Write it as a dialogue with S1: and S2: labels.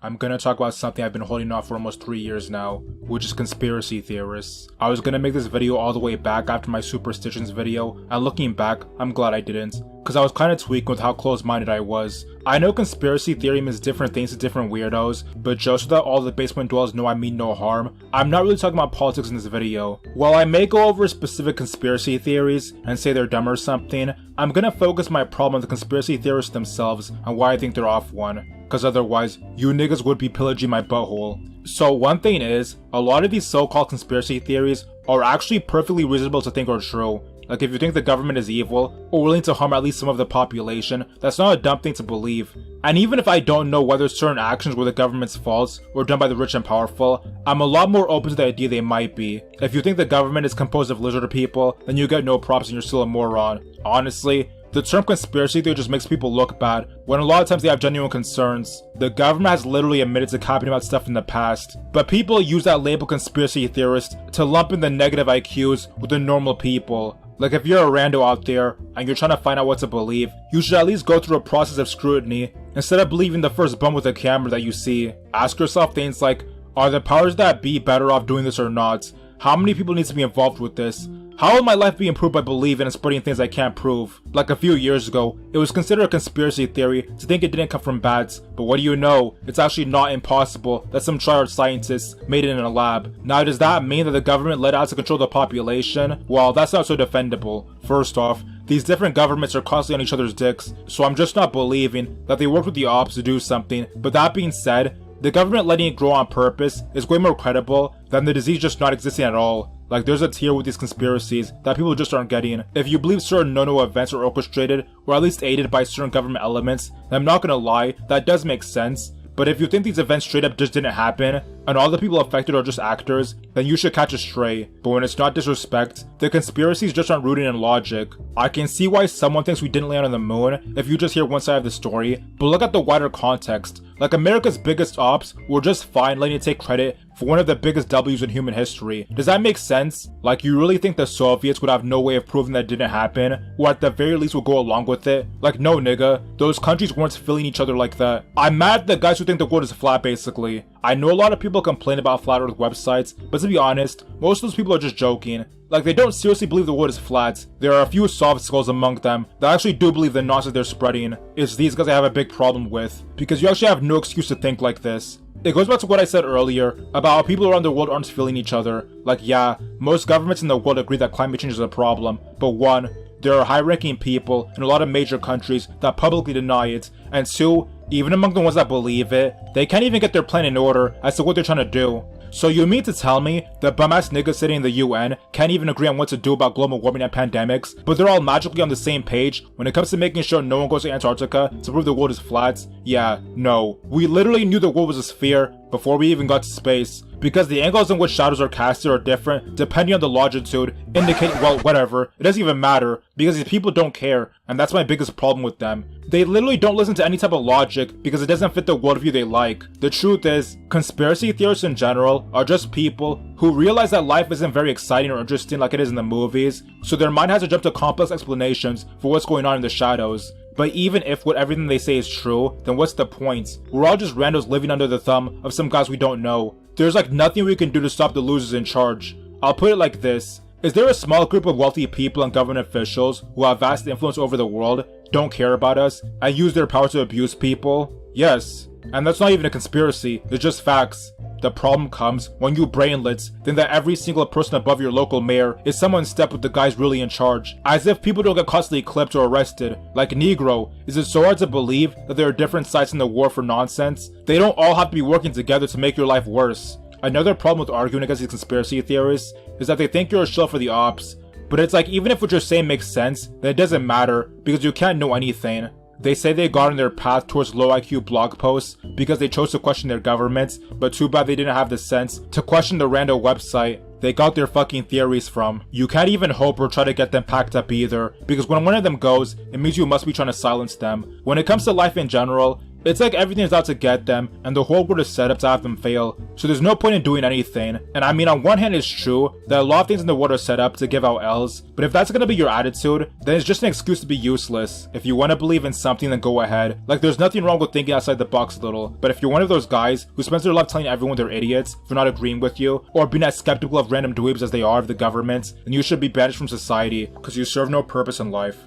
S1: I'm gonna talk about something I've been holding off for almost 3 years now, which is conspiracy theorists. I was gonna make this video all the way back after my superstitions video, and looking back, I'm glad I didn't, cause I was kinda tweaking with how close-minded I was. I know conspiracy theory means different things to different weirdos, but just so that all the basement dwellers know I mean no harm, I'm not really talking about politics in this video. While I may go over specific conspiracy theories and say they're dumb or something, I'm gonna focus my problem on the conspiracy theorists themselves and why I think they're off one. Cause otherwise, you niggas would be pillaging my butthole. So one thing is, a lot of these so-called conspiracy theories are actually perfectly reasonable to think are true. Like if you think the government is evil, or willing to harm at least some of the population, that's not a dumb thing to believe. And even if I don't know whether certain actions were the government's faults or done by the rich and powerful, I'm a lot more open to the idea they might be. If you think the government is composed of lizard people, then you get no props and you're still a moron. Honestly, the term conspiracy theory just makes people look bad, when a lot of times they have genuine concerns. The government has literally admitted to capping about stuff in the past, but people use that label conspiracy theorist to lump in the negative IQs with the normal people. Like if you're a rando out there, and you're trying to find out what to believe, you should at least go through a process of scrutiny, instead of believing the first bum with a camera that you see. Ask yourself things like, are the powers that be better off doing this or not? How many people need to be involved with this? How will my life be improved by believing and spreading things I can't prove? Like a few years ago, it was considered a conspiracy theory to think it didn't come from bats, but what do you know? It's actually not impossible that some tryhard scientists made it in a lab. Now does that mean that the government let out to control the population? Well, that's not so defendable. First off, these different governments are constantly on each other's dicks, so I'm just not believing that they worked with the ops to do something. But that being said, the government letting it grow on purpose is way more credible than the disease just not existing at all. Like there's a tier with these conspiracies that people just aren't getting. If you believe certain no-no events are orchestrated or at least aided by certain government elements, then I'm not gonna lie, that does make sense. But if you think these events straight up just didn't happen, and all the people affected are just actors, then you should catch a stray. But when it's not disrespect, the conspiracies just aren't rooted in logic. I can see why someone thinks we didn't land on the moon if you just hear one side of the story, but look at the wider context. Like America's biggest ops were just fine letting it take credit for one of the biggest W's in human history. Does that make sense? Like you really think the Soviets would have no way of proving that didn't happen, or at the very least would go along with it? Like no nigga, those countries weren't filling each other like that. I'm mad at the guys who think the world is flat basically. I know a lot of people complain about flat earth websites, but to be honest, most of those people are just joking. Like they don't seriously believe the world is flat. There are a few soft skulls among them that actually do believe the nonsense they're spreading. It's these guys I have a big problem with, because you actually have no excuse to think like this. It goes back to what I said earlier about how people around the world aren't feeling each other. Like yeah, most governments in the world agree that climate change is a problem, but one, there are high-ranking people in a lot of major countries that publicly deny it, and two, even among the ones that believe it, they can't even get their plan in order as to what they're trying to do. So you mean to tell me that bum-ass niggas sitting in the UN can't even agree on what to do about global warming and pandemics, but they're all magically on the same page when it comes to making sure no one goes to Antarctica to prove the world is flat? Yeah, no. We literally knew the world was a sphere before we even got to space, because the angles in which shadows are casted are different depending on the longitude, indicating, well, whatever, it doesn't even matter, because these people don't care, and that's my biggest problem with them. They literally don't listen to any type of logic because it doesn't fit the worldview they like. The truth is, conspiracy theorists in general are just people who realize that life isn't very exciting or interesting like it is in the movies, so their mind has to jump to complex explanations for what's going on in the shadows. But even if what everything they say is true, then what's the point? We're all just randos living under the thumb of some guys we don't know. There's like nothing we can do to stop the losers in charge. I'll put it like this. Is there a small group of wealthy people and government officials who have vast influence over the world, don't care about us, and use their power to abuse people? Yes. And that's not even a conspiracy, it's just facts. The problem comes when you brainlets think that every single person above your local mayor is someone in step with the guys really in charge. As if people don't get constantly clipped or arrested. Like Negro, is it so hard to believe that there are different sides in the war for nonsense? They don't all have to be working together to make your life worse. Another problem with arguing against these conspiracy theorists is that they think you're a shill for the ops. But it's like even if what you're saying makes sense, then it doesn't matter because you can't know anything. They say they got on their path towards low IQ blog posts because they chose to question their governments, but too bad they didn't have the sense to question the rando website they got their fucking theories from. You can't even hope or try to get them packed up either, because when one of them goes, it means you must be trying to silence them. When it comes to life in general, It's like everything is out to get them, and the whole world is set up to have them fail, so there's no point in doing anything. And I mean, on one hand it's true that a lot of things in the world are set up to give out L's, but if that's gonna be your attitude, then it's just an excuse to be useless. If you want to believe in something, then go ahead. Like, there's nothing wrong with thinking outside the box a little, but if you're one of those guys who spends their life telling everyone they're idiots for not agreeing with you, or being as skeptical of random dweebs as they are of the government, then you should be banished from society, because you serve no purpose in life.